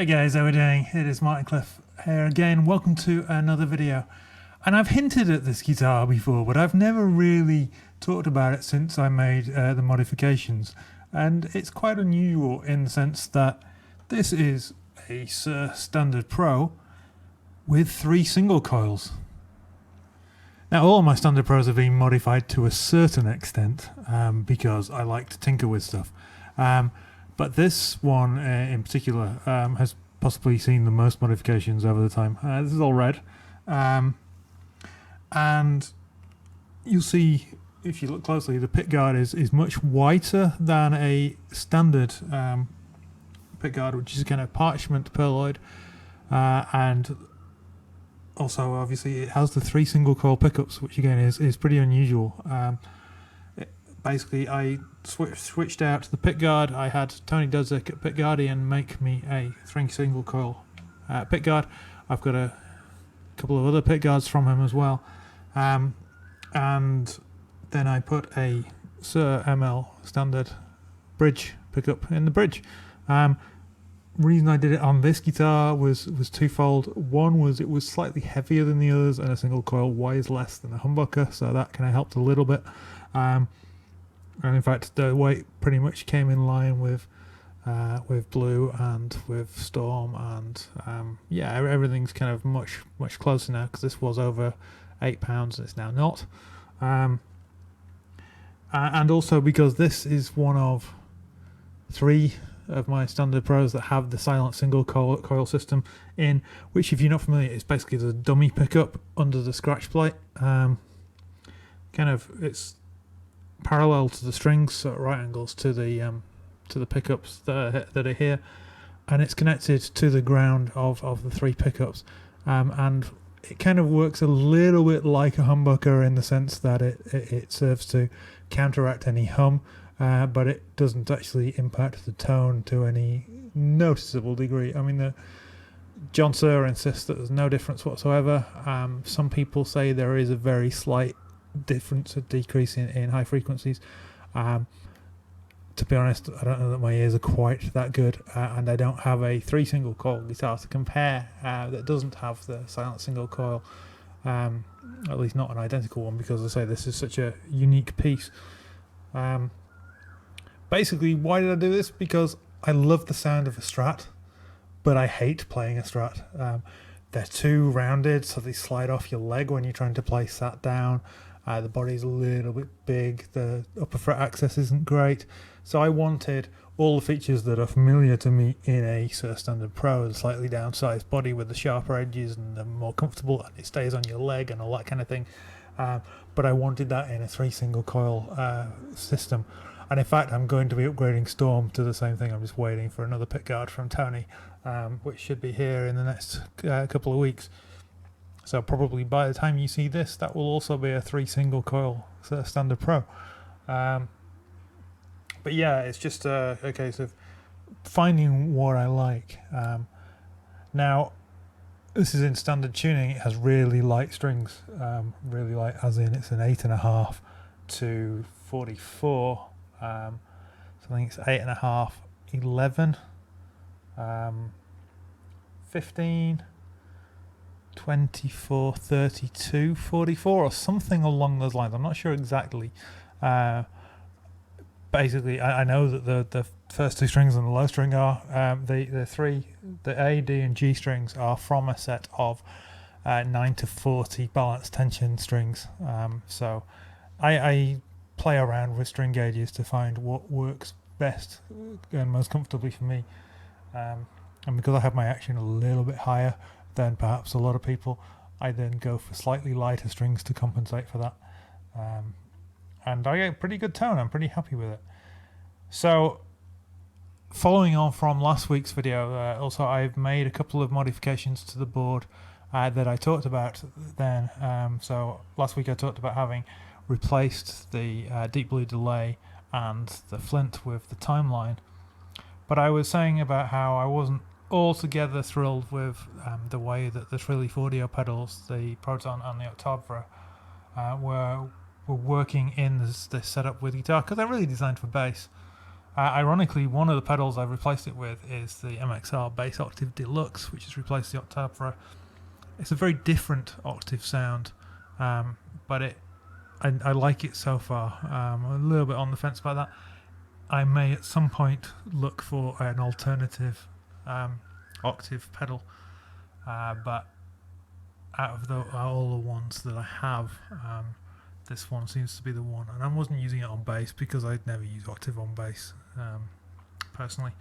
Hey guys, how are we doing? It is Martin Cliffe here again. Welcome to another video. And I've hinted at this guitar before, but I've never really talked about it since I made the modifications. And it's quite unusual in the sense that this is a S-S-S-Suhr Standard Pro with 3 single coils. Now all of my Standard Pros have been modified to a certain extent because I like to tinker with stuff. But this one in particular has possibly seen the most modifications over the time. This is all red. And you'll see, if you look closely, the pickguard is much whiter than a standard pickguard, which is kind of parchment pearloid. And also, obviously, it has the 3 single coil pickups, which again is pretty unusual. Basically, I switched out the pickguard. I had Tony Dudzik at Pickguardian make me a 3 single coil pickguard. I've got a couple of other pickguards from him as well. And then I put a S-S-S-Suhr ML standard bridge pickup in the bridge. Reason I did it on this guitar was twofold. One was it was slightly heavier than the others, and a single coil weighs less than a humbucker, so that kind of helped a little bit. And in fact, the weight pretty much came in line with Blue and with Storm, and yeah, everything's kind of much closer now because this was over £8 and it's now not. And also because this is one of 3 of my Standard Pros that have the silent single coil system in, which, if you're not familiar, is basically the dummy pickup under the scratch plate. It's parallel to the strings, so at right angles to the pickups that are here, and it's connected to the ground of the 3 pickups, and it kind of works a little bit like a humbucker in the sense that it serves to counteract any hum, but it doesn't actually impact the tone to any noticeable degree. I mean, John Suhr insists that there's no difference whatsoever. Some people say there is a very slight difference, a decrease in high frequencies. To be honest, I don't know that my ears are quite that good, and I don't have a 3 single coil guitar to compare that doesn't have the silent single coil, at least not an identical one, because as I say, this is such a unique piece. Basically, why did I do this? Because I love the sound of a Strat, but I hate playing a Strat. They're too rounded, so they slide off your leg when you're trying to play sat down. The body's a little bit big, the upper fret access isn't great, so I wanted all the features that are familiar to me in a S-S-S Standard Pro, the slightly downsized body with the sharper edges and the more comfortable, and it stays on your leg and all that kind of thing. But I wanted that in a 3 single coil system, and in fact I'm going to be upgrading Storm to the same thing. I'm just waiting for another pickguard from Tony, which should be here in the next couple of weeks. So probably by the time you see this, that will also be a 3 single coil Standard Pro. But yeah, it's just a case of finding what I like. Now, this is in standard tuning. It has really light strings, really light, as in it's an 8.5 to 44. So I think it's 8.5, 11, 15. 24, 32, 44 or something along those lines. I'm not sure exactly. Basically, I know that the first 2 strings on the low string are the A, D and G strings are from a set of 9 to 40 balanced tension strings. So I play around with string gauges to find what works best and most comfortably for me. And because I have my action a little bit higher than perhaps a lot of people, I then go for slightly lighter strings to compensate for that, and I get a pretty good tone. I'm pretty happy with it. So following on from last week's video, also I've made a couple of modifications to the board that I talked about then. So last week I talked about having replaced the Deep Blue delay and the Flint with the timeline, but I was saying about how I wasn't altogether thrilled with the way that the Trilleaf audio pedals, the Proton and the Octavia, were working in this setup with guitar, because they're really designed for bass. Ironically, one of the pedals I've replaced it with is the MXR Bass Octave Deluxe, which has replaced the Octave Pro. It's a very different octave sound, but I like it so far. I'm a little bit on the fence about that. I may at some point look for an alternative octave pedal, but out of all the ones that I have, this one seems to be the one. And I wasn't using it on bass because I'd never use octave on bass personally.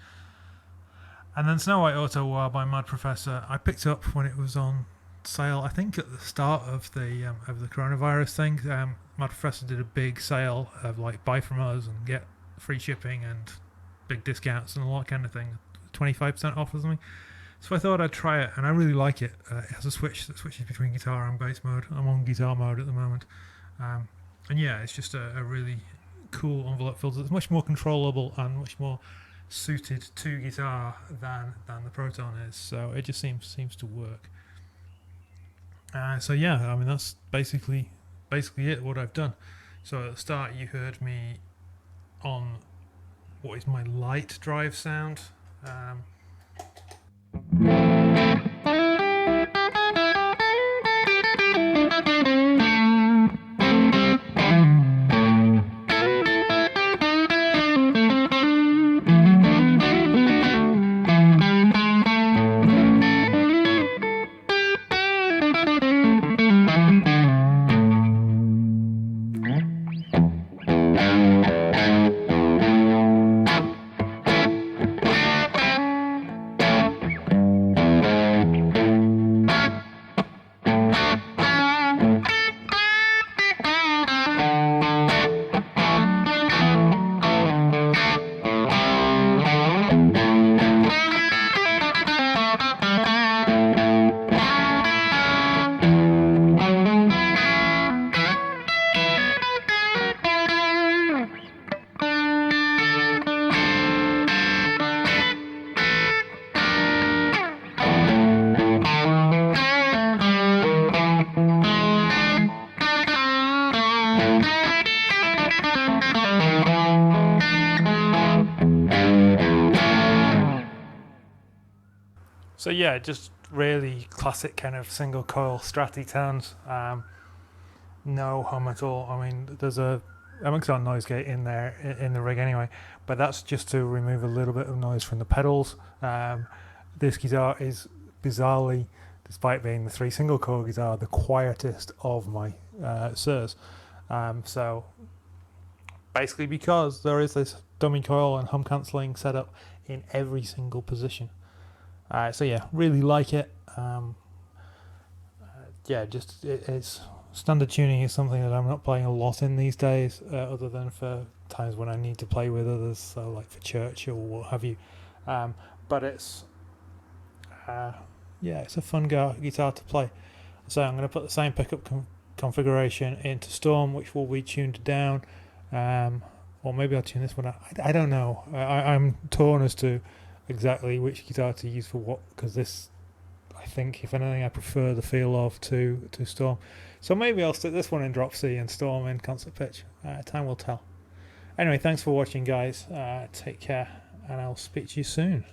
And then Snow White Auto Wah by Mad Professor I picked up when it was on sale, I think at the start of the coronavirus thing. Mad Professor did a big sale of like buy from us and get free shipping and big discounts and all that kind of thing, 25% off or something. So I thought I'd try it, and I really like it. It has a switch that switches between guitar and bass mode. I'm on guitar mode at the moment, and yeah, it's just a really cool envelope filter. It's much more controllable and much more suited to guitar than the Proton is. So it just seems to work. So yeah, I mean that's basically it. What I've done. So at the start, you heard me on what is my light drive sound. So yeah, just really classic kind of single coil Stratty tones. No hum at all. I mean, there's a MXR noise gate in there in the rig anyway, but that's just to remove a little bit of noise from the pedals. This guitar is bizarrely, despite being the 3 single coil guitar, the quietest of my S-S-S-Suhrs. So basically because there is this dummy coil and hum cancelling set up in every single position. So yeah, really like it. Yeah, just it's standard tuning is something that I'm not playing a lot in these days, other than for times when I need to play with others, so like for church or what have you. But it's yeah, it's a fun guitar to play. So I'm going to put the same pickup configuration into Storm, which will be tuned down, or maybe I'll tune this one out. I don't know. I'm torn as to exactly which guitar to use for what, because this, I think, if anything, I prefer the feel of to Storm. So maybe I'll stick this one in drop C and Storm in concert pitch. Time will tell. Anyway, thanks for watching, guys. Take care, and I'll speak to you soon.